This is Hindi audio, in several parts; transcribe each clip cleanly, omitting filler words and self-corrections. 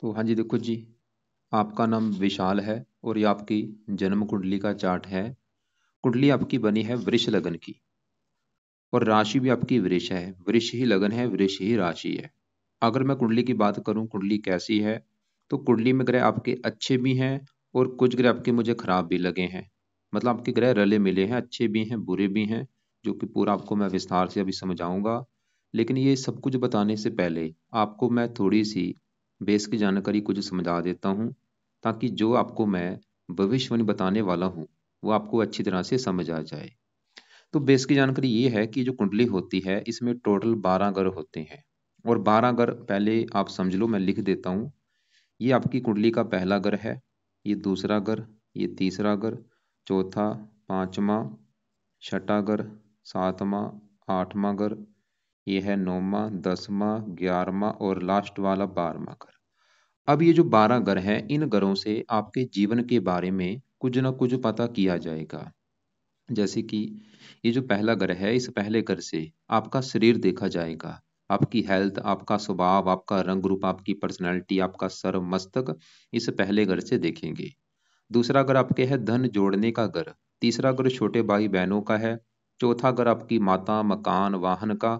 तो हाँ जी, देखो जी, आपका नाम विशाल है और ये आपकी जन्म कुंडली का चार्ट है। कुंडली आपकी बनी है वृष लगन की और राशि भी आपकी वृष है। वृष ही लगन है, वृष ही राशि है। अगर मैं कुंडली की बात करूं, कुंडली कैसी है, तो कुंडली में ग्रह आपके अच्छे भी हैं और कुछ ग्रह आपके मुझे खराब भी लगे हैं। मतलब आपके ग्रह रले मिले हैं, अच्छे भी हैं बुरे भी हैं, जो कि पूरा आपको मैं विस्तार से अभी समझाऊंगा। लेकिन ये सब कुछ बताने से पहले आपको मैं थोड़ी सी बेस की जानकारी कुछ समझा देता हूँ, ताकि जो आपको मैं भविष्यवाणी बताने वाला हूँ वो आपको अच्छी तरह से समझ आ जाए। तो बेस की जानकारी ये है कि जो कुंडली होती है इसमें टोटल 12 ग्रह होते हैं। और 12 ग्रह पहले आप समझ लो, मैं लिख देता हूँ। ये आपकी कुंडली का पहला ग्रह है, ये दूसरा ग्रह, ये तीसरा ग्रह, चौथा, पांचवा, छठा ग्रह, सातवां, आठवां ग्रह, ये है नौवां, 10वां, 11वां और लास्ट वाला 12वां ग्रह। अब ये जो 12 ग्रह हैं, इन ग्रहों से आपके जीवन के बारे में कुछ ना कुछ पता किया जाएगा। जैसे कि ये जो पहला ग्रह है, इस पहले ग्रह से आपका शरीर देखा जाएगा, आपकी हेल्थ, आपका स्वभाव, आपका रंग रूप, आपकी पर्सनैलिटी, आपका सर मस्तक इस पहले ग्रह से देखेंगे। दूसरा ग्रह आपके है धन जोड़ने का ग्रह। तीसरा ग्रह छोटे भाई बहनों का है। चौथा ग्रह आपकी माता, मकान, वाहन का।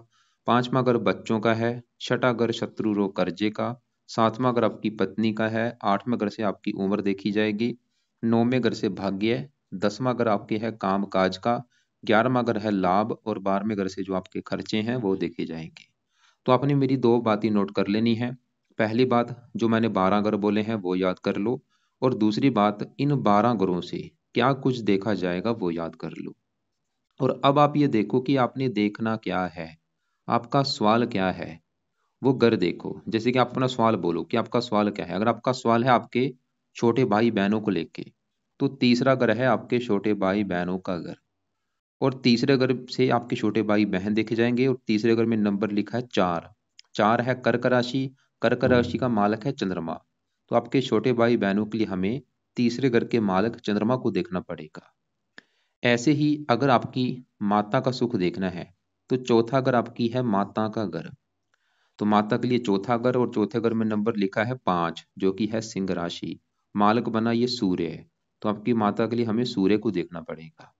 पांचवा ग्रह बच्चों का है। छठा ग्रह शत्रु रोग कर्जे का। सातवां ग्रह आपकी पत्नी का है। आठवें ग्रह से आपकी उम्र देखी जाएगी। नौवें ग्रह से भाग्य। 10वां ग्रह आपके है काम काज का। 11वां ग्रह है लाभ और 12वें ग्रह से जो आपके खर्चे हैं वो देखे जाएंगे। तो आपने मेरी दो बातें नोट कर लेनी है। पहली बात, जो मैंने 12 ग्रह बोले हैं वो याद कर लो। और दूसरी बात, इन 12 ग्रहों से क्या कुछ देखा जाएगा वो याद कर लो। और अब आप ये देखो कि आपने देखना क्या है, आपका सवाल क्या है, वो ग्रह देखो। जैसे कि आप अपना सवाल बोलो कि आपका सवाल क्या है। अगर आपका सवाल है आपके छोटे भाई बहनों को लेके, तो तीसरा ग्रह है आपके छोटे भाई बहनों का ग्रह। और तीसरे ग्रह से आपके छोटे भाई बहन देखे जाएंगे और तीसरे ग्रह में नंबर लिखा है 4। 4 है कर्क राशि। कर्क राशि का मालक है चंद्रमा। तो आपके छोटे भाई बहनों के लिए हमें तीसरे घर के मालक चंद्रमा को देखना पड़ेगा। ऐसे ही अगर आपकी माता का सुख देखना है, तो चौथा घर आपकी है माता का घर। तो माता के लिए चौथा घर और चौथे घर में नंबर लिखा है 5, जो कि है सिंह राशि। मालक बना ये सूर्य है। तो आपकी माता के लिए हमें सूर्य को देखना पड़ेगा।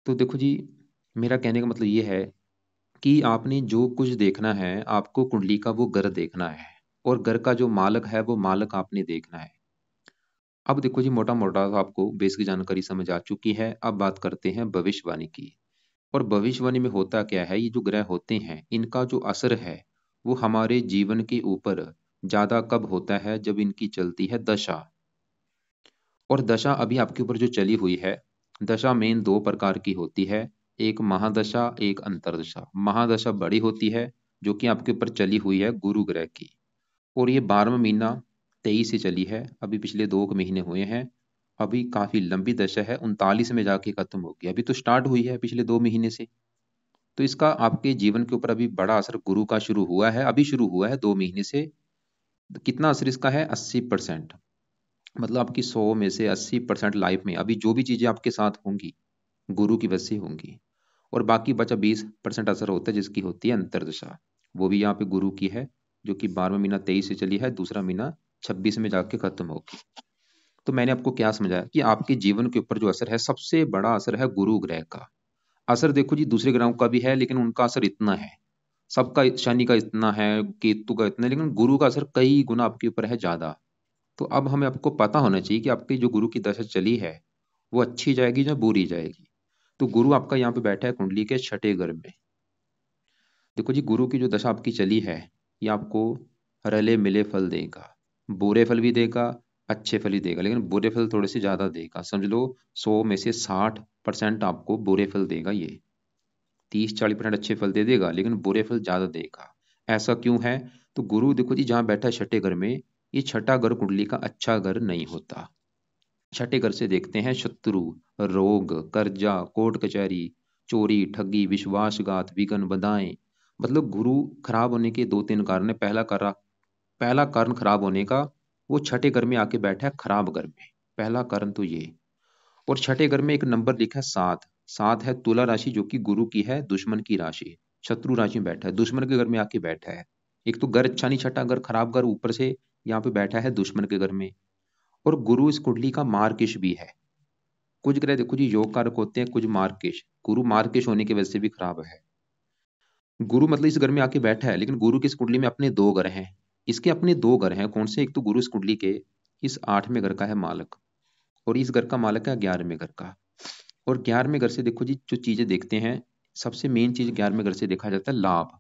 तो देखो जी, मेरा कहने का मतलब ये है कि आपने जो कुछ देखना है, आपको कुंडली का वो घर देखना है। और घर का जो मालक है वो मालक आपने देखना है। अब देखो जी, मोटा मोटा आपको बेस की जानकारी समझ आ चुकी है। अब बात करते हैं भविष्यवाणी की। और भविष्यवाणी में होता क्या है, ये जो ग्रह होते हैं इनका जो असर है वो हमारे जीवन के ऊपर ज्यादा कब होता है, जब इनकी चलती है दशा। और दशा अभी आपके ऊपर जो चली हुई है, दशा मेन दो प्रकार की होती है। एक महादशा, एक अंतरदशा। महादशा बड़ी होती है, जो कि आपके ऊपर चली हुई है गुरु ग्रह की। और ये 12वां महीना 23 से चली है, अभी पिछले 2 महीने हुए हैं। अभी काफी लंबी दशा है, 39 में जाके खत्म होगी। अभी तो स्टार्ट हुई है पिछले 2 महीने से। तो इसका आपके जीवन के ऊपर अभी बड़ा असर गुरु का शुरू हुआ है, अभी शुरू हुआ है 2 महीने से। कितना असर इसका है? 80%। मतलब आपकी 100 में से 80% लाइफ में अभी जो भी चीजें आपके साथ होंगी गुरु की वजह से होंगी। और बाकी बचा 20% असर होता है, जिसकी होती है अंतरदशा। वो भी यहाँ पे गुरु की है, जो कि 12वां महीना 23 से चली है, दूसरा महीना 26 में जाके खत्म होगी। तो मैंने आपको क्या समझाया कि आपके जीवन के ऊपर जो असर है, सबसे बड़ा असर है गुरु ग्रह का। असर देखो जी, दूसरे ग्रहों का भी है लेकिन उनका असर इतना है, सबका शनि का इतना है, केतु का इतना है, लेकिन गुरु का असर कई गुना आपके ऊपर है ज्यादा। तो अब हमें आपको पता होना चाहिए कि आपकी जो गुरु की दशा चली है वो अच्छी जाएगी या बुरी जाएगी। तो गुरु आपका यहाँ पे बैठा है कुंडली के छठे घर में। देखो जी, गुरु की जो दशा आपकी चली है, ये आपको रले मिले फल देगा। बुरे फल भी देगा, अच्छे फल ही देगा, लेकिन बुरे फल थोड़े से ज्यादा देगा। समझ लो 100 में से 60% आपको बुरे फल देगा ये। 30-40% अच्छे फल दे देगा, लेकिन बुरे फल ज्यादा देगा। ऐसा क्यों है? तो गुरु देखो जी, जहां बैठा है छठे घर में, ये छठा घर कुंडली का अच्छा घर नहीं होता। छठे घर से देखते हैं शत्रु, रोग, कर्जा, कोर्ट कचहरी, चोरी, ठगी, विश्वासघात, विघ्न, बाधाएं। मतलब गुरु खराब होने के 2-3 कारण है। पहला कारण खराब होने का, वो छठे घर में आके बैठा है खराब घर में। पहला कारण तो ये। और छठे घर में एक नंबर लिखा है 7। 7 है तुला राशि, जो कि गुरु की है दुश्मन की राशि। शत्रु राशि में बैठा है, दुश्मन के घर में आके बैठा है। एक तो घर अच्छा नहीं, छठा घर खराब घर, ऊपर से यहाँ पे बैठा है दुश्मन के घर में। और गुरु इस कुंडली का मार्केश भी है। कुछ ग्रह देखो जी योग कारक होते हैं, कुछ मार्केश। गुरु मार्केश होने की वजह से भी खराब है। गुरु मतलब इस घर में आके बैठा है, लेकिन गुरु की इस कुंडली में अपने दो घर हैं। इसके अपने दो घर हैं, कौन से? एक तो गुरु इस कुंडली के इस 8वें घर का है मालक, और इस घर का मालक है 11वें घर का। और 11वें घर से देखो जी जो चीजें देखते हैं, सबसे मेन चीज 11वें घर से देखा जाता है लाभ।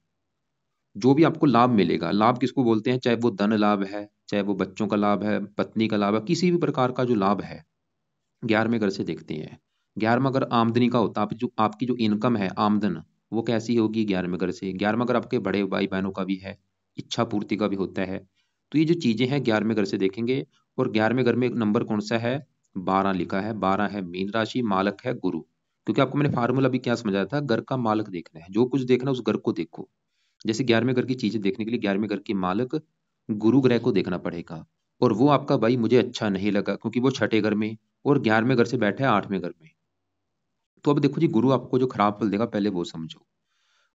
जो भी आपको लाभ मिलेगा, लाभ किसको बोलते हैं? चाहे वो धन लाभ है, चाहे वो बच्चों का लाभ है, पत्नी का लाभ है, किसी भी प्रकार का जो लाभ है 11वें घर से देखते हैं। 11वां घर आमदनी का होता है। जो आपकी जो इनकम है, आमदन, वो कैसी होगी? 11वें घर से। 11वां घर आपके बड़े भाई बहनों का भी है, इच्छा पूर्ति का भी होता है। तो ये जो चीजें हैं 11वें घर से देखेंगे। और 11वें घर में एक नंबर कौन सा है? 12 लिखा है। 12 है मीन राशि, मालक है गुरु। क्योंकि आपको मैंने फार्मूला भी क्या समझाया था, घर का मालक देखना है। जो कुछ देखना है उस घर को देखो। जैसे 11वें घर की चीजें देखने के लिए 11वें घर के मालक गुरु ग्रह को देखना पड़ेगा। और वो आपका भाई मुझे अच्छा नहीं लगा, क्योंकि वो छठे घर में और 11वें घर से बैठा है 8वें घर में। तो अब देखो जी गुरु आपको जो खराब फल देगा पहले वो समझो।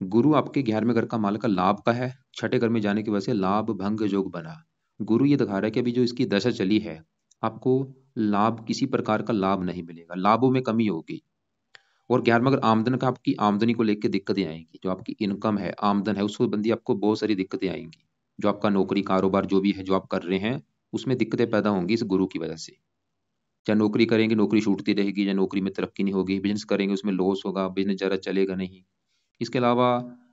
गुरु आपके 11वें घर का मालक का लाभ का है, छठे घर में जाने की वजह से लाभ भंग योग बना। गुरु ये दिखा रहा है कि अभी जो इसकी दशा चली है, आपको लाभ, किसी प्रकार का लाभ नहीं मिलेगा, लाभों में कमी होगी। और 11वां अगर आमदन का, आपकी आमदनी को लेकर दिक्कतें आएंगी। जो आपकी इनकम है, आमदन है, उसको बंदी आपको बहुत सारी दिक्कतें आएंगी। जो आपका नौकरी कारोबार जो भी है जो आप कर रहे हैं, उसमें दिक्कतें पैदा होंगी इस गुरु की वजह से। चाहे नौकरी करेंगे नौकरी छूटती रहेगी, या नौकरी में तरक्की नहीं होगी, बिजनेस करेंगे उसमें लॉस होगा, बिजनेस ज़्यादा चलेगा नहीं। इसके अलावा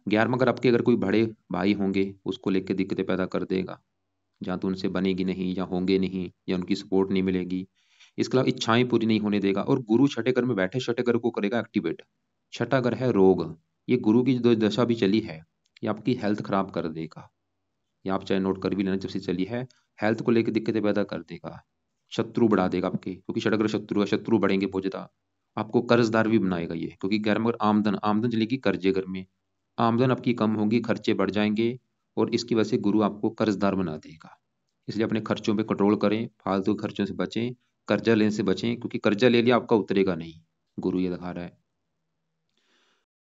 11वां अगर आपके अगर कोई बड़े भाई होंगे, उसको लेकर दिक्कतें पैदा कर देगा। जहाँ तो उनसे बनेगी नहीं, या होंगे नहीं, या उनकी सपोर्ट नहीं मिलेगी। इसके अलावा इच्छाएं पूरी नहीं होने देगा। और गुरु छठे घर में बैठे, छठे घर को करेगा एक्टिवेट। छठा घर है रोग। ये गुरु की जो दशा भी चली है, ये आपकी हेल्थ खराब कर देगा। या आप चाहे नोट कर भी लेना, जब से चली है हेल्थ को लेकर दिक्कतें पैदा कर देगा। शत्रु बढ़ा देगा आपके, क्योंकि षडग्र शत्रु है, शत्रु बढ़ेंगे बहुत ज्यादा। आपको कर्जदार भी बनाएगा ये, क्योंकि घर में आमदन, आमदन चलेगी कर्जे घर में। आमदन आपकी कम होगी, खर्चे बढ़ जाएंगे। और इसकी वजह से गुरु आपको कर्जदार बना देगा। इसलिए अपने खर्चों पे कंट्रोल करें, फालतू खर्चों से बचें, कर्जा लेने से बचें, क्योंकि कर्जा ले लिया आपका उतरेगा नहीं। गुरु ये दिखा रहा है।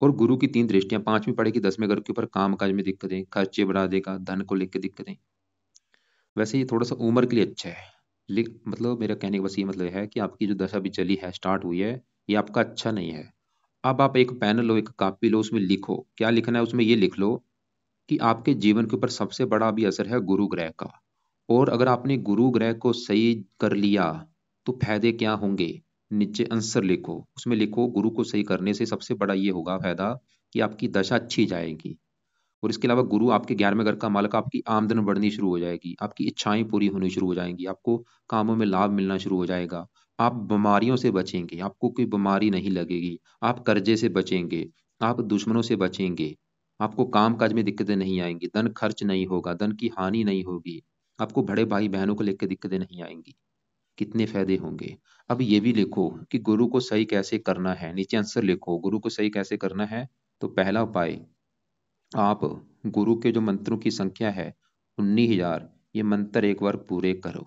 और गुरु की 3 दृष्टियां, 5वीं पड़ेगी 10वें घर के ऊपर, काम काज में दिक्कतें, खर्चे बढ़ा देगा, धन को लेकर दिक्कतें। वैसे ये थोड़ा सा उम्र के लिए अच्छा है। मतलब मेरा कहने का बस ये मतलब है कि आपकी जो दशा भी चली है, स्टार्ट हुई है, ये आपका अच्छा नहीं है। अब आप एक पेन लो, एक कॉपी लो, उसमें लिखो। क्या लिखना है उसमें? ये लिख लो कि आपके जीवन के ऊपर सबसे बड़ा भी असर है गुरु ग्रह का। और अगर आपने गुरु ग्रह को सही कर लिया तो फायदे क्या होंगे? नीचे आंसर लिखो, उसमें लिखो गुरु को सही करने से सबसे बड़ा ये होगा फायदा कि आपकी दशा अच्छी जाएगी। और इसके अलावा गुरु आपके 11वें घर का मालक, आपकी आमदन बढ़नी शुरू हो जाएगी, आपकी इच्छाएं पूरी होनी शुरू हो जाएंगी, आपको कामों में लाभ मिलना शुरू हो जाएगा। आप बीमारियों से बचेंगे, आपको कोई बीमारी नहीं लगेगी। आप कर्जे से बचेंगे, आप दुश्मनों से बचेंगे, आपको काम काज में दिक्कतें नहीं आएंगी, धन खर्च नहीं होगा, धन की हानि नहीं होगी, आपको बड़े भाई बहनों को लेकर दिक्कतें नहीं आएंगी। कितने फायदे होंगे। अब ये भी लिखो कि गुरु को सही कैसे करना है, नीचे आंसर लिखो गुरु को सही कैसे करना है। तो पहला उपाय, आप गुरु के जो मंत्रों की संख्या है 19,000, ये मंत्र एक बार पूरे करो।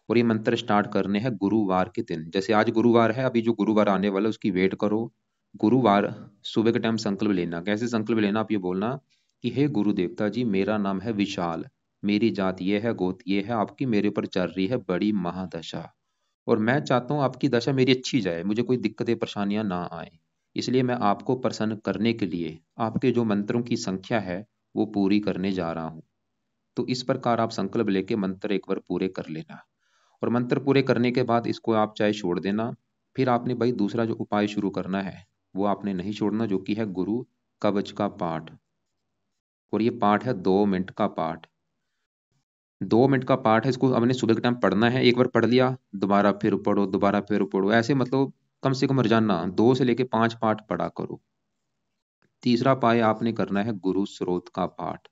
और ये मंत्र स्टार्ट करने हैं गुरुवार के दिन। जैसे आज गुरुवार है, अभी जो गुरुवार आने वाला है उसकी वेट करो। गुरुवार सुबह के टाइम संकल्प लेना। कैसे संकल्प लेना? आप ये बोलना कि हे गुरु देवता जी, मेरा नाम है विशाल, मेरी जात ये है, गोत ये है, आपकी मेरे ऊपर चल रही है बड़ी महादशा, और मैं चाहता हूँ आपकी दशा मेरी अच्छी जाए, मुझे कोई दिक्कतें परेशानियां ना आए। इसलिए मैं आपको प्रसन्न करने के लिए आपके जो मंत्रों की संख्या है वो पूरी करने जा रहा हूँ। तो इस प्रकार आप संकल्प लेके मंत्र एक बार पूरे कर लेना। और मंत्र पूरे करने के बाद इसको आप चाहे छोड़ देना। फिर आपने भाई दूसरा जो उपाय शुरू करना है वो आपने नहीं छोड़ना, जो कि है गुरु कवच का पाठ। और ये पाठ है 2 मिनट का पाठ। 2 मिनट का पाठ है, इसको हमने सुबह के टाइम पढ़ना है। एक बार पढ़ लिया, दोबारा फिर पढ़ो, दोबारा फिर पढ़ो, ऐसे मतलब कम से कम रोजाना 2 से लेके 5 पाठ पढ़ा करो। तीसरा पाठ आपने करना है गुरु स्रोत का पाठ।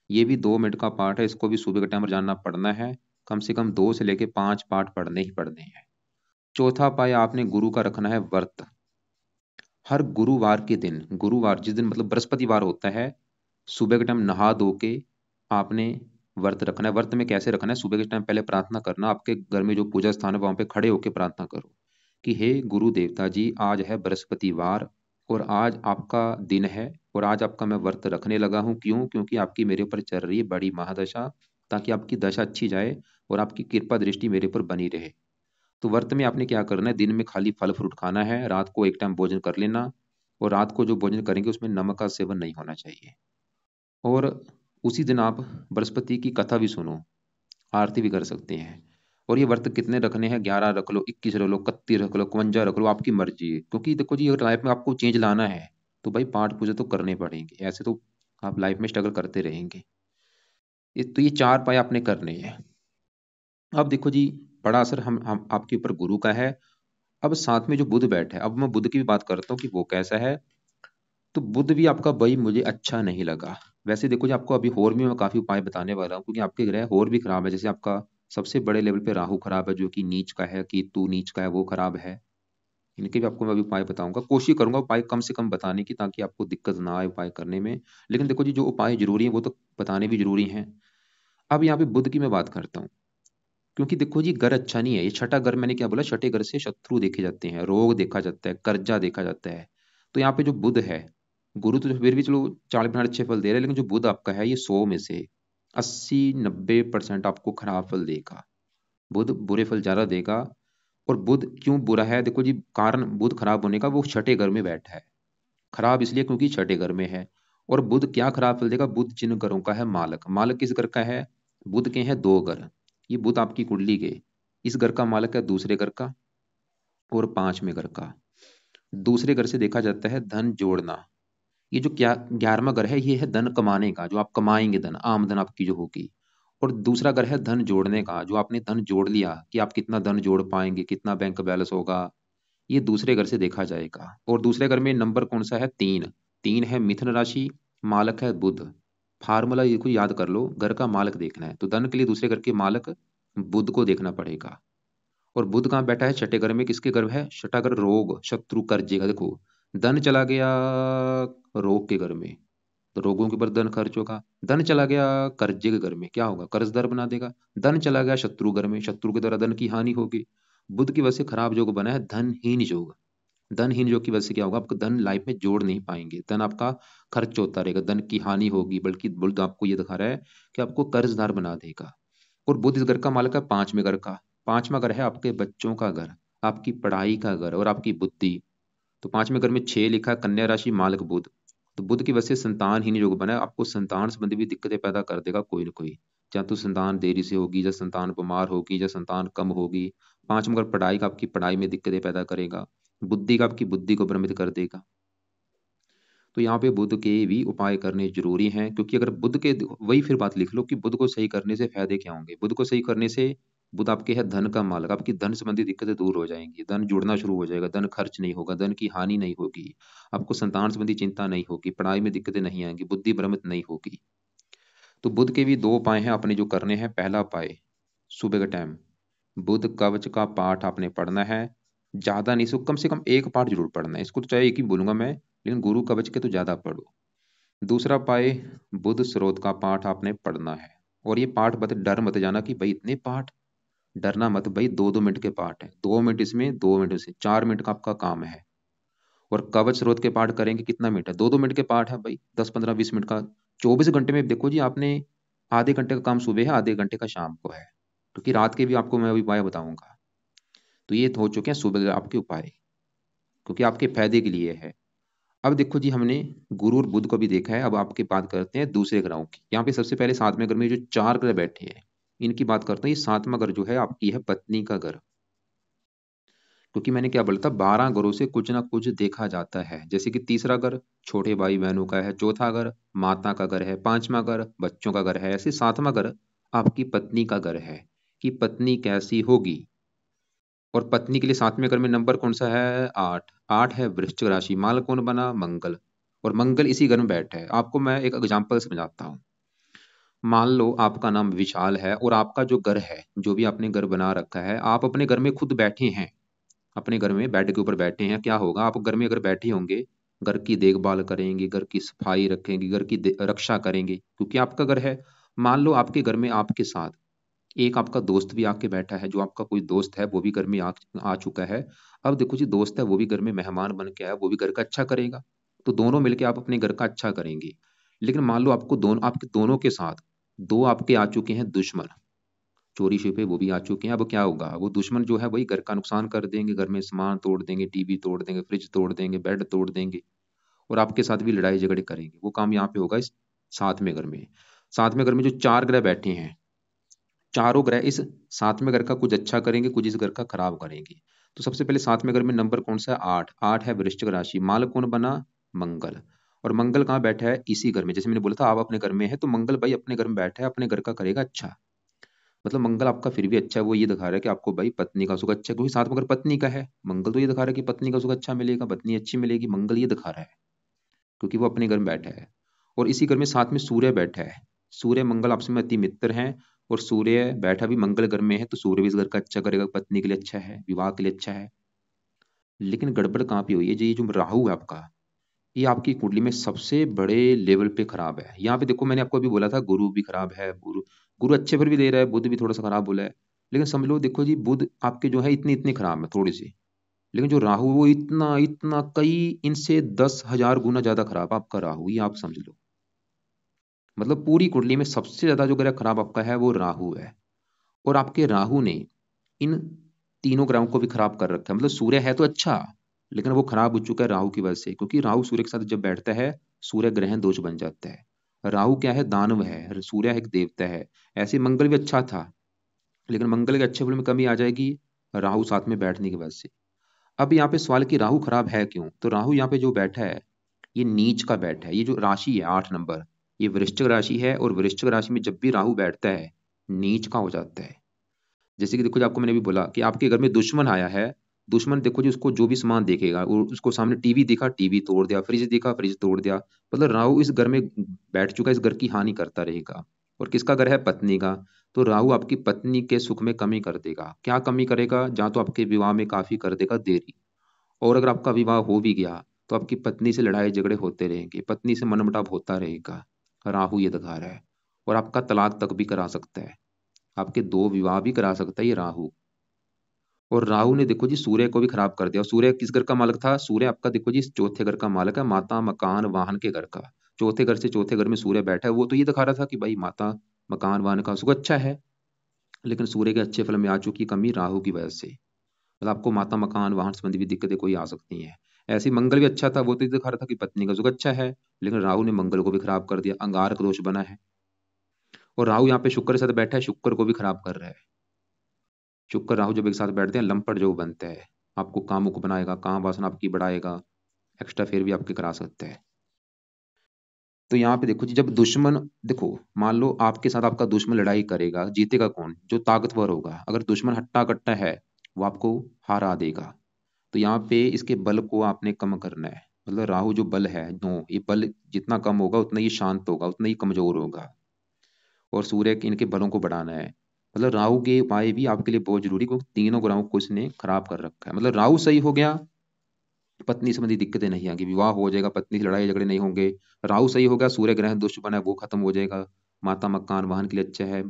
ये भी 2 मिनट का पाठ है, इसको भी सुबह के टाइम रोजाना पढ़ना है। कम से कम 2 से लेके 5 पाठ पढ़ने ही पढ़ने हैं। चौथा पाय आपने गुरु का रखना है व्रत। हर गुरुवार के दिन, गुरुवार जिस दिन मतलब बृहस्पतिवार होता है, सुबह के टाइम नहा धो के आपने व्रत रखना है। व्रत में कैसे रखना है? सुबह के टाइम पहले प्रार्थना करना, आपके घर में जो पूजा स्थान है वहां पे खड़े होकर प्रार्थना करो कि हे गुरु देवता जी, आज है बृहस्पतिवार और आज आपका दिन है, और आज आपका मैं व्रत रखने लगा हूँ। क्यों? क्योंकि आपकी मेरे ऊपर चल रही है बड़ी महादशा, ताकि आपकी दशा अच्छी जाए और आपकी कृपा दृष्टि मेरे पर बनी रहे। तो व्रत में आपने क्या करना है, दिन में खाली फल फ्रूट खाना है, रात को एक टाइम भोजन कर लेना, और रात को जो भोजन करेंगे उसमें नमक का सेवन नहीं होना चाहिए। और उसी दिन आप बृहस्पति की कथा भी सुनो, आरती भी कर सकते हैं। और ये व्रत कितने रखने हैं, 11 रख लो, 21 रख लो, 31 रख लो, 51 रख लो, आपकी मर्जी है। क्योंकि देखो जी, अगर लाइफ में आपको चेंज लाना है तो भाई पाठ पूजा तो करने पड़ेंगे, ऐसे तो आप लाइफ में स्ट्रगल करते रहेंगे। तो ये 4 पाए आपने करने हैं। अब देखो जी, बड़ा असर हम आपके ऊपर गुरु का है। अब साथ में जो बुध बैठा है, अब मैं बुध की भी बात करता हूँ कि वो कैसा है। तो बुध भी आपका भाई मुझे अच्छा नहीं लगा। वैसे देखो जी, आपको अभी और भी मैं काफी उपाय बताने वाला हूँ, क्योंकि आपके ग्रह और भी खराब है। जैसे आपका सबसे बड़े लेवल पे राहु खराब है, जो कि नीच का है, केतु नीच का है, वो खराब है। इनके भी आपको मैं अभी उपाय बताऊंगा, कोशिश करूंगा उपाय कम से कम बताने की, ताकि आपको दिक्कत ना आए उपाय करने में। लेकिन देखो जी, जो उपाय जरूरी है वो तो बताने भी जरूरी हैं। अब यहाँ पे बुध की मैं बात करता हूँ, क्योंकि देखो जी, घर अच्छा नहीं है। ये छठा घर, मैंने क्या बोला, छठे घर से शत्रु देखे जाते हैं, रोग देखा जाता है, कर्जा देखा जाता है। तो यहाँ पे जो बुध है, गुरु तो फिर भी चलो 40% अच्छे फल दे रहे हैं, लेकिन जो बुध आपका है, ये 100 में से 80-90% आपको खराब फल देगा। बुध बुरे फल ज्यादा देगा। और बुध क्यों बुरा है, देखो जी, कारण बुध खराब होने का, वो छठे घर में बैठा है। खराब इसलिए क्योंकि छठे घर में है। और बुध क्या खराब फल देगा, बुध जिन घरों का है मालक, मालक किस घर का है, बुध के हैं 2 घर। ये बुध आपकी कुंडली के इस घर का मालक है, दूसरे घर का और 5वें घर का। दूसरे घर से देखा जाता है धन जोड़ना। ये जो क्या 11वां घर है, ये है धन कमाने का, जो आप कमाएंगे, धन आमदन आपकी जो होगी। और दूसरा घर है धन जोड़ने का, जो आपने धन जोड़ लिया, कि आप कितना धन जोड़ पाएंगे, कितना बैंक बैलेंस होगा, ये दूसरे घर से देखा जाएगा। और दूसरे घर में नंबर कौन सा है, 3। 3 है मिथुन राशि, मालक है बुध। फार्मूला ये को याद कर लो, घर का मालक देखना है तो धन के लिए दूसरे घर के मालक बुध को देखना पड़ेगा। और बुध कहाँ बैठा है, छठे घर में, किसके घर है, छठा घर रोग शत्रु कर्जे का। देखो, धन चला गया रोग के घर में, तो रोगों के ऊपर धन खर्च होगा। धन चला गया कर्जे के घर में, क्या होगा, कर्जदार बना देगा। धन चला गया शत्रु घर में, शत्रु के द्वारा धन की हानि होगी। बुध की वजह से खराब योग बना है धनहीन योग। धनहीन योग की वजह से क्या होगा, आपको धन लाइफ में जोड़ नहीं पाएंगे, धन आपका खर्च होता रहेगा, धन की हानि होगी। बल्कि बुध आपको ये दिखा रहा है कि आपको कर्जदार बना देगा। और बुध इस घर का मालिक है 5वें घर का। 5वां घर है आपके बच्चों का घर, आपकी पढ़ाई का घर और आपकी बुद्धि। तो 5वें घर में 6 लिखा है, कन्या राशि मालिक बुध। तो बुध की वजह से संतानहीन योग बना है, आपको संतान संबंधी भी दिक्कतें पैदा कर देगा कोई ना कोई। या तो संतान देरी से होगी, या संतान बीमार होगी, या संतान कम होगी। 5वां घर पढ़ाई का, आपकी पढ़ाई में दिक्कतें पैदा करेगा। बुद्धि का, आपकी बुद्धि को भ्रमित कर देगा। तो यहाँ पे बुध के भी उपाय करने जरूरी हैं, क्योंकि अगर बुध के, वही फिर बात लिख लो कि बुध को सही करने से फायदे क्या होंगे। बुध को सही करने से, बुध आपके है धन का मालक, आपकी धन संबंधी दिक्कतें दूर हो जाएंगी, धन जुड़ना शुरू हो जाएगा, धन खर्च नहीं होगा, धन की हानि नहीं होगी, आपको संतान संबंधी चिंता नहीं होगी, पढ़ाई में दिक्कतें नहीं आएंगी, बुद्धि भ्रमित नहीं होगी। तो बुध के भी 2 उपाय हैं अपने जो करने हैं। पहला उपाय, सुबह का टाइम बुध कवच का पाठ आपने पढ़ना है। ज्यादा नहीं, सो कम से कम एक पाठ जरूर पढ़ना है, इसको तो चाहे एक ही बोलूंगा मैं, लेकिन गुरु कवच के तो ज्यादा पढ़ो। दूसरा पाए, बुध स्रोत का पाठ आपने पढ़ना है। और ये पाठ मत डर मत जाना कि भाई इतने पाठ, डरना मत भाई, 2-2 मिनट के पाठ है, 2 मिनट इसमें, 2 मिनट से 4 मिनट का आपका काम है। और कवच स्रोत के पाठ करेंगे कितना मिनट है, 2-2 मिनट के पाठ है भाई, 10-15-20 मिनट का। 24 घंटे में देखो जी, आपने आधे घंटे का काम सुबह है, आधे घंटे का शाम को है, क्योंकि रात के भी आपको मैं अभी उपाय बताऊंगा। तो ये हो चुके हैं सुबह आपके उपाय, क्योंकि आपके फायदे के लिए है। अब देखो जी, हमने गुरु और बुध को भी देखा है, अब आपकी बात करते हैं दूसरे ग्रहों की। यहाँ पे सबसे पहले 7वें घर में जो 4 ग्रह बैठे हैं, इनकी बात करते हैं। ये 7वां घर जो है आपकी है पत्नी का घर, क्योंकि मैंने क्या बोला था, 12 घरों से कुछ ना कुछ देखा जाता है। जैसे कि तीसरा घर छोटे भाई बहनों का है, चौथा घर माता का घर है, 5वां घर बच्चों का घर है, ऐसे 7वां घर आपकी पत्नी का घर है, कि पत्नी कैसी होगी। और पत्नी के लिए 7वें घर में नंबर कौन सा है, 8। 8 है वृश्चिक राशि, माल कौन बना, मंगल। और मंगल इसी घर में बैठा है। आपको मैं एक एग्जांपल समझाता हूँ। मान लो आपका नाम विशाल है, और आपका जो घर है, जो भी आपने घर बना रखा है, आप अपने घर में खुद बैठे हैं, अपने घर में बेड के ऊपर बैठे हैं। क्या होगा, आप घर में अगर बैठे होंगे, घर की देखभाल करेंगे, घर की सफाई रखेंगे, घर की रक्षा करेंगे, क्योंकि आपका घर है। मान लो आपके घर में आपके साथ एक आपका दोस्त भी आके बैठा है, जो आपका कोई दोस्त है वो भी घर में आ चुका है। अब देखो जी, दोस्त है वो भी घर में मेहमान बन के आया, वो भी घर का अच्छा करेगा, तो दोनों मिलके आप अपने घर का अच्छा करेंगे। लेकिन मान लो आपको दोनों, आपके दोनों के साथ दो आपके आ चुके हैं दुश्मन, चोरी छिपे वो भी आ चुके हैं। अब क्या होगा, वो दुश्मन जो है वही घर का नुकसान कर देंगे, घर में सामान तोड़ देंगे, टीवी तोड़ देंगे, फ्रिज तोड़ देंगे, बेड तोड़ देंगे, और आपके साथ भी लड़ाई झगड़े करेंगे। वो काम यहाँ पे होगा इस सातवें घर में। सातवें घर में जो चार ग्रह बैठे हैं, चारों ग्रह इस सातवें घर का कुछ अच्छा करेंगे, कुछ इस घर का खराब करेंगे। तो सबसे पहले सातवें घर में नंबर कौन सा है, आठ। आठ है वृश्चिक राशि, मालक कौन बना, मंगल। और मंगल कहाँ बैठा है, इसी घर में। जैसे मैंने बोला था आप अपने घर में है, तो मंगल भाई अपने घर में बैठा है, अपने घर का करेगा अच्छा। मतलब मंगल आपका फिर भी अच्छा है, वो ये दिखा रहा है कि आपको भाई पत्नी का सुख अच्छा है, क्योंकि सातवां घर पत्नी का है। मंगल तो ये दिखा रहा है कि पत्नी का सुख अच्छा मिलेगा, पत्नी अच्छी मिलेगी, मंगल ये दिखा रहा है, क्योंकि वो अपने घर में बैठा है। और इसी घर में साथ में सूर्य बैठा है। सूर्य मंगल आपस में अति मित्र हैं, और सूर्य बैठा भी मंगल घर में है, तो सूर्य भी इस घर का अच्छा करेगा, पत्नी के लिए अच्छा है, विवाह के लिए अच्छा है। लेकिन गड़बड़ कहाँ पे हुई है, ये जो राहु है आपका, ये आपकी कुंडली में सबसे बड़े लेवल पे खराब है। यहाँ पे देखो मैंने आपको अभी बोला था गुरु भी खराब है, गुरु गुरु अच्छे पर भी दे रहा है, बुध भी थोड़ा सा खराब बोला है। लेकिन समझ लो, देखो जी, बुध आपके जो है इतनी इतनी खराब है थोड़ी सी। लेकिन जो राहु वो इतना इतना कई इनसे 10,000 गुना ज्यादा खराब आपका राहु, ये आप समझ लो। मतलब पूरी कुंडली में सबसे ज्यादा जो ग्रह खराब आपका है वो राहु है। और आपके राहु ने इन तीनों ग्रहों को भी खराब कर रखा है। मतलब सूर्य है तो अच्छा, लेकिन वो खराब हो चुका है राहु की वजह से, क्योंकि राहु सूर्य के साथ जब बैठता है, सूर्य ग्रहण दोष बन जाता है। राहु क्या है, दानव है, सूर्य एक देवता है। ऐसे मंगल भी अच्छा था, लेकिन मंगल के अच्छे फल में कमी आ जाएगी राहु साथ में बैठने की वजह से। अब यहाँ पे सवाल कि राहु खराब है क्यों, तो राहु यहाँ पे जो बैठा है, ये नीच का बैठा है। ये जो राशि है 8 नंबर, ये वृश्चिक राशि है, और वृश्चिक राशि में जब भी राहु बैठता है, नीच का हो जाता है। जैसे कि देखो जी, आपको मैंने भी बोला कि आपके घर में दुश्मन आया है। दुश्मन देखो जी, उसको जो भी सामान देखेगा, वो उसको सामने टीवी दिखा, टीवी तोड़ दिया, फ्रिज दिखा, फ्रिज तोड़ दिया। मतलब राहु इस घर में बैठ चुका है, इस घर की हानि करता रहेगा। और किसका घर है, पत्नी का। तो राहु आपकी पत्नी के सुख में कमी कर देगा। क्या कमी करेगा, जहाँ तो आपके विवाह में काफी कर देगा देरी। और अगर आपका विवाह हो भी गया, तो आपकी पत्नी से लड़ाई झगड़े होते रहेंगे, पत्नी से मनमुटाव होता रहेगा। राहु ये दिखा रहा है। और आपका तलाक तक भी करा सकता है, आपके दो विवाह भी करा सकता है ये राहु। और राहु ने देखो जी सूर्य को भी खराब कर दिया। और सूर्य किस घर का मालिक था, सूर्य आपका देखो जी चौथे घर का मालिक है, माता मकान वाहन के घर का। चौथे घर से चौथे घर में सूर्य बैठा है, वो तो ये दिखा रहा था कि भाई माता मकान वाहन का सुख अच्छा है। लेकिन सूर्य के अच्छे फल में आ चुकी कमी राहु की वजह से। मतलब आपको माता मकान वाहन संबंधी भी दिक्कतें कोई आ सकती हैं। ऐसे ही मंगल भी अच्छा था, वो तो ये दिखा रहा था कि पत्नी का सुख अच्छा है। लेकिन राहु ने मंगल को भी खराब कर दिया, अंगारक दोष बना है। और राहु यहाँ पे शुक्र के साथ बैठा है, शुक्र को भी खराब कर रहा है। शुक्र राहु जब एक साथ बैठते हैं, लंपट जो बनते हैं, आपको कामुक बनाएगा, काम वासना आपकी बढ़ाएगा, एक्स्ट्रा फेयर भी आपके करा सकते हैं। तो यहाँ पे देखो जी, जब दुश्मन, देखो मान लो आपके साथ आपका दुश्मन लड़ाई करेगा, जीतेगा कौन, जो ताकतवर होगा। अगर दुश्मन हट्टा कट्टा है, वो आपको हारा देगा। तो यहाँ पे इसके बल को आपने कम करना है। मतलब राहु जो बल है, नो, ये बल जितना कम होगा उतना ही शांत होगा, उतना ही कमजोर होगा। और सूर्य के इनके बलों को बढ़ाना है। मतलब राहु के उपाय भी आपके लिए बहुत जरूरी, क्योंकि तीनों ग्रहों को इसने खराब कर रखा है। मतलब राहु सही हो गया, पत्नी संबंधी दिक्कतें नहीं आएंगी, विवाह हो जाएगा, पत्नी से लड़ाई झगड़े नहीं होंगे। राहु सही हो गया, सूर्य ग्रह दुष्ट बना है वो खत्म हो जाएगा, माता मकान वाहन के लिए अच्छा है,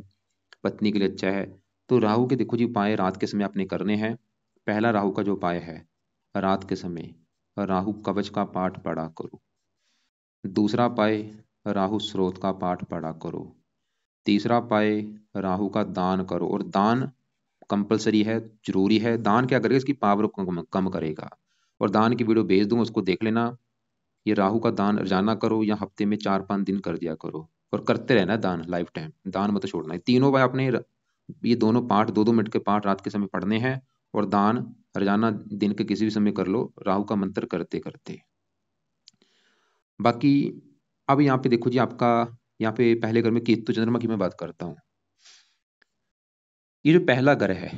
पत्नी के लिए अच्छा है। तो राहु के देखो जी उपाय रात के समय आपने करने हैं। पहला राहु का जो उपाय है, रात के समय राहु कवच का पाठ पढ़ा करो। दूसरा उपाय, राहु स्रोत का पाठ पढ़ा करो। तीसरा उपाय, राहु का दान करो। और दान कंपलसरी है, जरूरी है। दान क्या करेगा, इसकी पावर को कम करेगा। और दान की वीडियो भेज दूंगा, उसको देख लेना। ये राहु का दान रोजाना करो, या हफ्ते में 4-5 दिन कर दिया करो। और करते रहना है दान, लाइफ टाइम दान मत छोड़ना है। तीनों बार आपने ये दोनों पाठ 2-2 मिनट के पाठ रात के समय पढ़ने हैं। और दान रोजाना दिन के किसी भी समय कर लो, राहु का मंत्र करते करते। बाकी अब यहाँ पे देखो जी आपका, यहाँ पे पहले घर में केतु चंद्रमा की मैं बात करता हूँ। ये जो पहला घर है,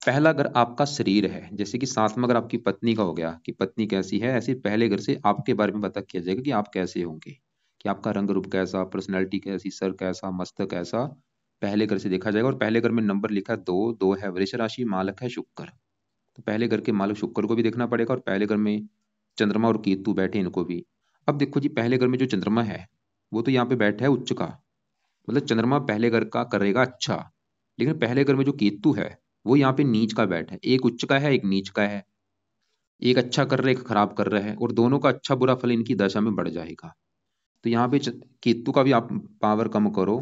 पहला घर आपका शरीर है। जैसे कि सातवां घर आपकी पत्नी का हो गया कि पत्नी कैसी है, ऐसे पहले घर से आपके बारे में पता किया जाएगा कि आप कैसे होंगे, कि आपका रंग रूप कैसा, पर्सनैलिटी कैसी, सर कैसा, मस्तक कैसा, पहले घर से देखा जाएगा। और पहले घर में नंबर लिखा 2, 2 है वृष राशि, मालक है शुक्र। तो पहले घर के मालक शुक्र को भी देखना पड़ेगा, और पहले घर में चंद्रमा और केतु बैठे इनको भी। अब देखो जी, पहले घर में जो चंद्रमा है, वो तो यहाँ पे बैठा है उच्च का। मतलब चंद्रमा पहले घर का करेगा अच्छा। लेकिन पहले घर में जो केतु है, वो यहाँ पे नीच का बैठ है, एक उच्च का है, एक नीच का है। एक अच्छा कर रहा है, एक खराब कर रहा है, और दोनों का अच्छा बुरा फल इनकी दशा में बढ़ जाएगा। तो यहाँ पे केतु का भी आप पावर कम करो,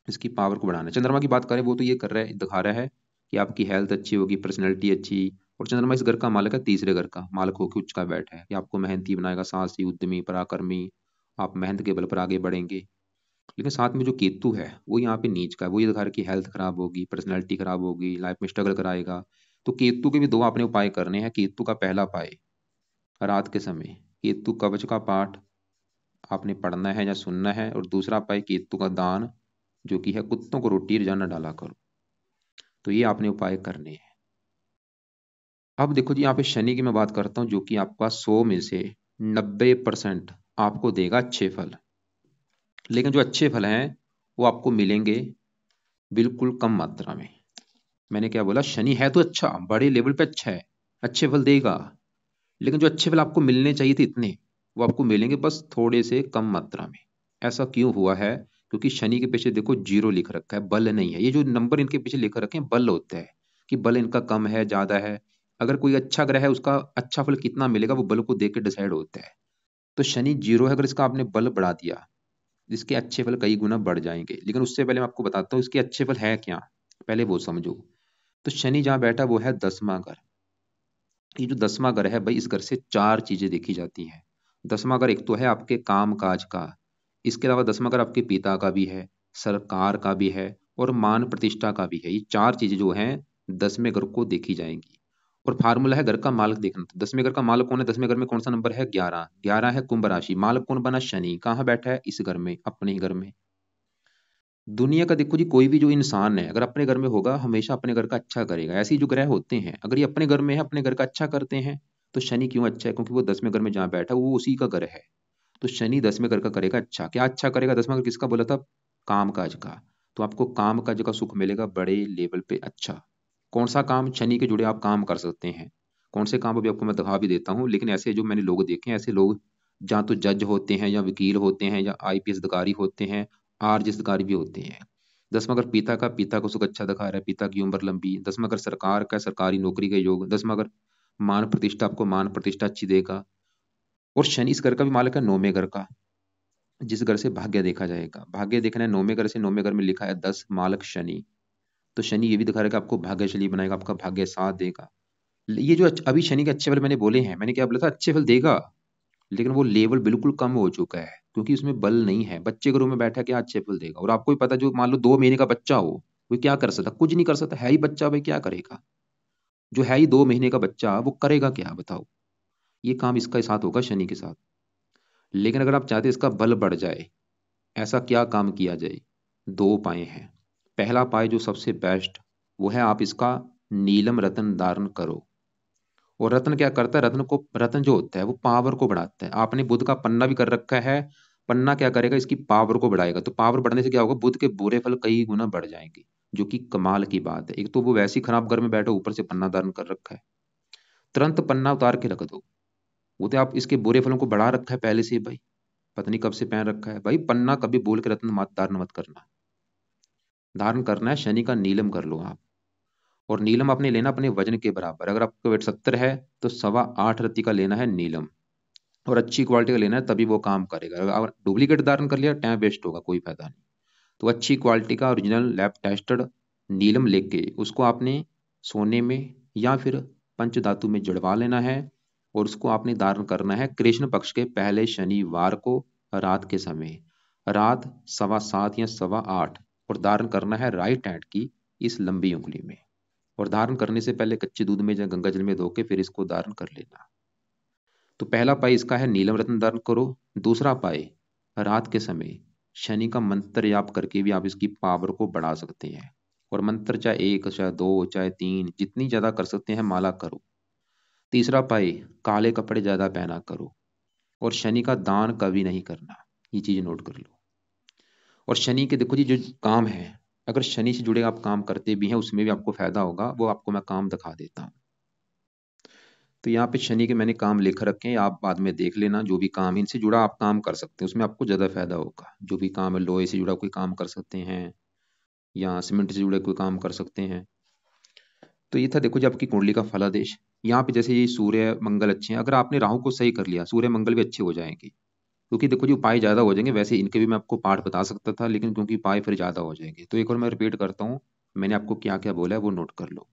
इसकी पावर को बढ़ाना है। चंद्रमा की बात करें, वो तो ये कर रहा है, दिखा रहा है कि आपकी हेल्थ अच्छी होगी, पर्सनैलिटी अच्छी। और चंद्रमा इस घर का मालिक है, तीसरे घर का मालिक होकर उच्च का बैठा है कि आपको मेहनती बनाएगा, साहसी, उद्यमी, पराक्रमी, आप मेहनत के बल पर आगे बढ़ेंगे। लेकिन साथ में जो केतु है वो यहाँ पे नीच का है, वो ये दिखा रहा है कि हेल्थ खराब होगी, पर्सनैलिटी खराब होगी, लाइफ में स्ट्रगल कराएगा। तो केतु के भी दो आपने उपाय करने हैं। केतु का पहला उपाय, रात के समय केतु कवच का पाठ आपने पढ़ना है या सुनना है। और दूसरा उपाय, केतु का दान, जो कि है कुत्तों को रोटी रोजाना डाला करो। तो ये आपने उपाय करने हैं। अब देखो जी, यहाँ पे शनि की मैं बात करता हूँ, जो कि आपका 100 में से 90% आपको देगा अच्छे फल। लेकिन जो अच्छे फल हैं वो आपको मिलेंगे बिल्कुल कम मात्रा में। मैंने क्या बोला, शनि है तो अच्छा, बड़े लेवल पे अच्छा है, अच्छे फल देगा। लेकिन जो अच्छे फल आपको मिलने चाहिए थे इतने, वो आपको मिलेंगे बस थोड़े से कम मात्रा में। ऐसा क्यों हुआ है? क्योंकि शनि के पीछे देखो जीरो लिख रखा है, बल नहीं है। ये जो नंबर इनके पीछे लिख रखे हैं बल होते हैं, कि बल इनका कम है ज्यादा है। अगर कोई अच्छा ग्रह है, उसका अच्छा फल कितना मिलेगा वो बल को देख के डिसाइड होता है। तो शनि जीरो है, अगर इसका आपने बल बढ़ा दिया, इसके अच्छे फल कई गुना बढ़ जाएंगे। लेकिन उससे पहले मैं आपको बताता हूँ इसके अच्छे फल है क्या, पहले वो समझो। तो शनि जहाँ बैठा वो है 10वां घर। ये जो 10वां घर है भाई, इस घर से चार चीजें देखी जाती हैं। 10वां घर एक तो है आपके काम काज का, इसके अलावा 10वां घर आपके पिता का भी है, सरकार का भी है, और मान प्रतिष्ठा का भी है। ये चार चीजें जो हैं 10वें घर को देखी जाएंगी। और फार्मूला है घर का मालिक देखना। तो 10वें घर का मालिक कौन है? 10वें घर में कौन सा नंबर है? 11। 11 है कुंभ राशि, मालिक कौन बना? शनि। कहाँ बैठा है? इस घर में, अपने ही घर में। दुनिया का देखो जी, कोई भी जो इंसान है अगर अपने घर में होगा, हमेशा अपने घर का अच्छा करेगा। ऐसे ही जो ग्रह होते हैं, अगर ये अपने घर में है, अपने घर का अच्छा करते हैं। तो शनि क्यों अच्छा है? क्योंकि वो 10वें घर में जहाँ बैठा है वो उसी का घर है। तो शनि 10वें घर का करेगा अच्छा। क्या अच्छा करेगा? 10वां घर किसका बोला था? काम काज का। तो आपको काम काज का सुख मिलेगा बड़े लेवल पे। अच्छा, कौन सा काम शनि के जुड़े आप काम कर सकते हैं? कौन से काम अभी आपको मैं दिखा भी देता हूँ। लेकिन ऐसे जो मैंने लोग देखे हैं, ऐसे लोग जहाँ तो जज होते हैं, या वकील होते हैं, या आईपीएस अधिकारी होते हैं, आरएस अधिकारी भी होते हैं। 10वां घर पिता का, पिता को सुख अच्छा दिखा रहा है, पिता की उम्र लंबी। 10वां घर सरकार का, सरकारी नौकरी के योग। 10वां घर मान प्रतिष्ठा, आपको मान प्रतिष्ठा अच्छी देगा। और शनि इस घर का भी मालिक है, 9वें घर का, जिस घर से भाग्य देखा जाएगा। भाग्य देखना है 9वें घर से। 9वें घर में लिखा है 10, मालिक शनि। तो शनि ये भी दिखा रहा है कि आपको भाग्यशाली बनाएगा, आपका भाग्य साथ देगा। ये जो अभी शनि के अच्छे फल मैंने बोले हैं, मैंने क्या बोला था? अच्छे फल देगा, लेकिन वो लेवल बिल्कुल कम हो चुका है, क्योंकि उसमें बल नहीं है। बच्चे के रूप में बैठा क्या अच्छे फल देगा? और आपको भी पता, जो मान लो 2 महीने का बच्चा हो, वो क्या कर सकता? कुछ नहीं कर सकता, है ही बच्चा भाई, क्या करेगा? जो है ही 2 महीने का बच्चा, वो करेगा क्या बताओ? ये काम इसका साथ होगा, शनि के साथ। लेकिन अगर आप चाहते इसका बल बढ़ जाए, ऐसा क्या काम किया जाए? दो उपाय हैं। पहला उपाय जो सबसे बेस्ट, वो है आप इसका नीलम रत्न धारण करो। और रत्न क्या करता है? रत्न जो होता है वो पावर को बढ़ाता है। आपने बुध का पन्ना भी कर रखा है, पन्ना क्या करेगा? इसकी पावर को बढ़ाएगा। तो पावर बढ़ने से क्या होगा? बुध के बुरे फल कई गुना बढ़ जाएंगे, जो कि कमाल की बात है। एक तो वो वैसे ही खराब घर में बैठे, ऊपर से पन्ना धारण कर रखा है। तुरंत पन्ना उतार के रख दो। वो तो आप इसके बुरे फलों को बढ़ा रखा है पहले से ही भाई, पत्नी कब से पहन रखा है भाई। पन्ना कभी बोल के रत्न मत धारण मत करना। धारण करना है शनि का नीलम कर लो आप। और नीलम आपने लेना अपने वजन के बराबर। अगर आपका वेट 70 है तो 8.25 रत्ती का लेना है नीलम। और अच्छी क्वालिटी का लेना है, तभी वो काम करेगा। अगर डुप्लीकेट धारण कर लिया, टाइम वेस्ट होगा, कोई फायदा नहीं। तो अच्छी क्वालिटी का ओरिजिनल लैब टेस्टेड नीलम लेके उसको आपने सोने में या फिर पंचधातु में जुड़वा लेना है। और उसको आपने धारण करना है कृष्ण पक्ष के पहले शनिवार को, रात के समय, रात 7:15 या 7:15। और धारण करना है राइट हैंड की इस लंबी उंगली में। और धारण करने से पहले कच्चे दूध में या गंगा जल में धो के फिर इसको धारण कर लेना। तो पहला पाई इसका है नीलम रत्न धारण करो। दूसरा पाई, रात के समय शनि का मंत्र जाप करके भी आप इसकी पावर को बढ़ा सकते हैं। और मंत्र चाहे एक, चाहे दो, चाहे तीन, जितनी ज्यादा कर सकते हैं माला करो। तीसरा पाई, काले कपड़े ज्यादा पहना करो। और शनि का दान कभी नहीं करना, ये चीज नोट कर लो। और शनि के देखो जी जो काम है, अगर शनि से जुड़े आप काम करते भी हैं, उसमें भी आपको फायदा होगा। वो आपको मैं काम दिखा देता हूँ। तो यहाँ पे शनि के मैंने काम लिख रखे हैं, आप बाद में देख लेना। जो भी काम इनसे जुड़ा आप काम कर सकते हैं, उसमें आपको ज़्यादा फायदा होगा। जो भी काम है, लोहे से जुड़ा कोई काम कर सकते हैं, या सीमेंट से जुड़े कोई काम कर सकते हैं। तो ये था देखो जी आपकी कुंडली का फलादेश। यहाँ पे जैसे ये सूर्य मंगल अच्छे हैं, अगर आपने राहु को सही कर लिया, सूर्य मंगल भी अच्छे हो जाएंगे। क्योंकि देखो जी उपाय ज़्यादा हो जाएंगे, वैसे इनके भी मैं आपको पाठ बता सकता था, लेकिन क्योंकि उपाय फिर ज़्यादा हो जाएंगे, तो एक बार मैं रिपीट करता हूँ। मैंने आपको क्या क्या बोला है वो नोट कर लो।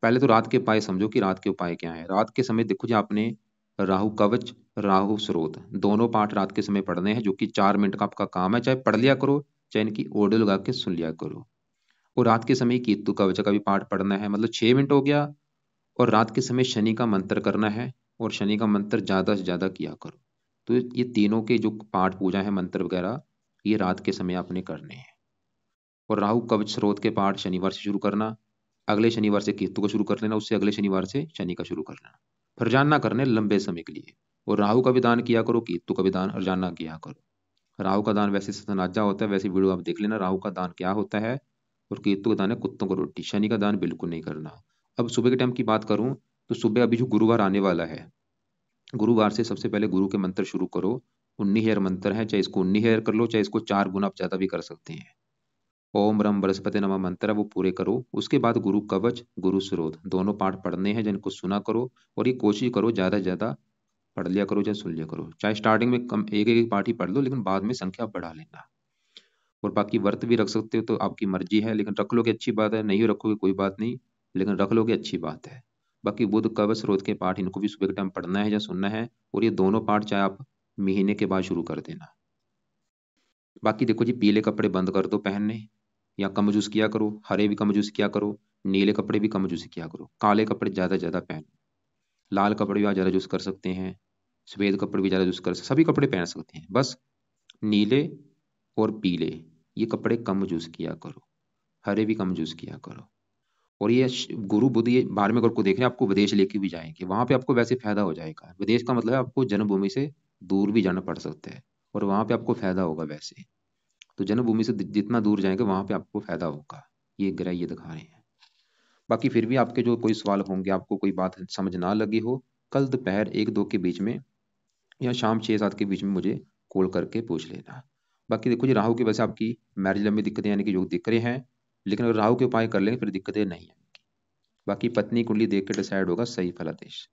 पहले तो रात के उपाय समझो कि रात के उपाय क्या है। रात के समय देखो जी आपने राहु कवच, राहु स्रोत दोनों पाठ रात के समय पढ़ने हैं, जो कि 4 मिनट का आपका काम है। चाहे पढ़ लिया करो, चाहे इनकी ऑडियो लगा के सुन लिया करो। और रात के समय केतु कवच का भी पाठ पढ़ना है, मतलब 6 मिनट हो गया। और रात के समय शनि का मंत्र करना है, और शनि का मंत्र ज्यादा से ज्यादा किया करो। तो ये तीनों के जो पाठ पूजा है, मंत्र वगैरह, ये रात के समय आपने करने हैं। और राहु कवच स्रोत के पाठ शनिवार से शुरू करना, अगले शनिवार से केतु का शुरू कर लेना, उससे अगले शनिवार से शनि का शुरू कर लेना। फिर रोजाना करने लंबे समय के लिए। और राहु का भी दान किया करो, केतु का भी दान रोजाना किया करो। राहु का दान वैसे सतनाजा होता है, वैसे वीडियो आप देख लेना राहु का दान क्या होता है। और केतु का दान है कुत्तों को रोटी। शनि का दान बिल्कुल नहीं करना। अब सुबह के टाइम की बात करूं, तो सुबह अभी जो गुरुवार आने वाला है, गुरुवार से सबसे पहले गुरु के मंत्र शुरू करो। 19 हेयर मंत्र है, चाहे इसको 19 हेयर कर लो, चाहे इसको 4 गुना आप ज्यादा भी कर सकते हैं। ओम रम बृहस्पति नमः मंत्र है वो पूरे करो। उसके बाद गुरु कवच, गुरु स्रोत दोनों पाठ पढ़ने हैं, जिनको सुना करो। और ये कोशिश करो ज्यादा से ज्यादा पढ़ लिया करो, चाहे सुन लिया करो। चाहे स्टार्टिंग में कम एक एक पाठ ही पढ़ लो, लेकिन बाद में संख्या बढ़ा लेना। और बाकी व्रत भी रख सकते हो तो आपकी मर्जी है, लेकिन रख लोगे अच्छी बात है, नहीं रखोगे कोई बात नहीं, लेकिन रख लोगे अच्छी बात है। बाकी बुध कवच स्रोत के पाठ इनको भी सुबह के टाइम पढ़ना है या सुनना है। और ये दोनों पाठ चाहे आप महीने के बाद शुरू कर देना। बाकी देखो जी, पीले कपड़े बंद कर दो पहनने, या कम यूज किया करो। हरे भी कम यूज किया करो, नीले कपड़े भी कम यूज किया करो। काले कपड़े ज्यादा से ज्यादा पहनो। लाल कपड़े भी आप ज्यादा यूज कर सकते हैं। सफेद कपड़े भी ज्यादा यूज कर सकते, सभी कपड़े पहन सकते हैं, बस नीले और पीले ये कपड़े कम यूज किया करो। हरे भी कम यूज किया करो। और ये गुरु बुध ये बाहर में अगर को देख रहे हैं, आपको विदेश लेके भी जाएंगे, वहां पे आपको वैसे फायदा हो जाएगा। विदेश का मतलब है आपको जन्मभूमि से दूर भी जाना पड़ सकता है, और वहां पे आपको फायदा होगा वैसे। तो जन्मभूमि से जितना दूर जाएंगे वहां पे आपको फायदा होगा। ये ग्रह ये दिखा रहे हैं। बाकी फिर भी आपके जो कोई सवाल होंगे, आपको कोई बात समझ ना लगी हो, कल दोपहर 1-2 के बीच में या शाम 6-7 के बीच में मुझे कॉल करके पूछ लेना। बाकी देखो जी, राहु की वजह से आपकी मैरिज में दिक्कतें, यानी कि जो दिक्कतें हैं, लेकिन अगर राहु के उपाय कर लेंगे फिर दिक्कतें नहीं आएंगी। बाकी पत्नी कुंडली देख के डिसाइड होगा सही फलादेश।